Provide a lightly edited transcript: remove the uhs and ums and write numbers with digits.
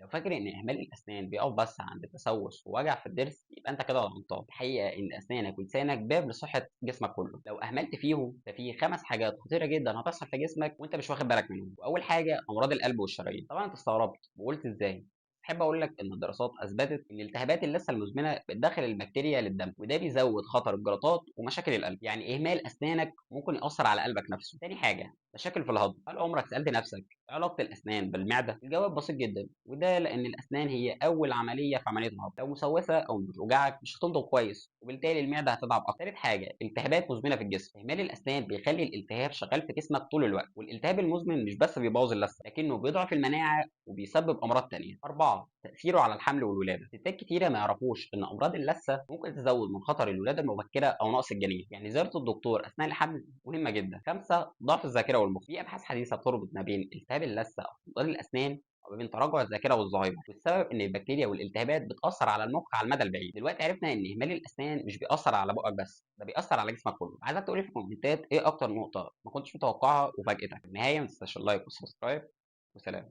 لو فاكر إن إهمال الأسنان بيقف بس عند تسوس ووجع في الضرس يبقى أنت كده غلطان. الحقيقة إن أسنانك ولسانك باب لصحة جسمك كله، لو أهملت فيهم ففي 5 حاجات خطيرة جدا هتحصل في جسمك وأنت مش واخد بالك منهم. وأول حاجة أمراض القلب والشرايين. طبعا أنت استغربت وقلت إزاي؟ احب اقول لك ان الدراسات اثبتت ان التهابات اللثه المزمنه بتدخل البكتيريا للدم، وده بيزود خطر الجلطات ومشاكل القلب. يعني اهمال اسنانك ممكن ياثر على قلبك نفسه. تاني حاجه مشاكل في الهضم. هل عمرك سالت نفسك إيه علاقه الاسنان بالمعده؟ الجواب بسيط جدا، وده لان الاسنان هي اول عمليه في عمليه الهضم. لو مسوسه او بتوجعك مش هتنضغ كويس، وبالتالي المعده هتتعب اكتر. تالت حاجه التهابات مزمنه في الجسم. اهمال الاسنان بيخلي الالتهاب شغال في جسمك طول الوقت، والالتهاب المزمن مش بس بيبوظ اللثه لكنه بيضعف المناعه وبيسبب امراض تانية. 4 تاثيره على الحمل والولاده. ستات كتيره ما يعرفوش ان امراض اللثه ممكن تزود من خطر الولاده المبكره او نقص الجنين، يعني زياره الدكتور اثناء الحمل مهمه جدا. 5 ضعف الذاكره والمخ. في ابحاث حديثه بتربط ما بين التهاب اللثه او امراض الاسنان وما بين تراجع الذاكره والزهايمر، والسبب ان البكتيريا والالتهابات بتاثر على المخ على المدى البعيد. دلوقتي عرفنا ان اهمال الاسنان مش بيأثر على بقك بس، ده بيأثر على جسمك كله. عايزك تقولي في الكومنتات ايه اكتر نقطه ما كنتش متوقعها وفاجئتك. في النهايه ما تنساش اللايك والسبسكرايب، وسلام.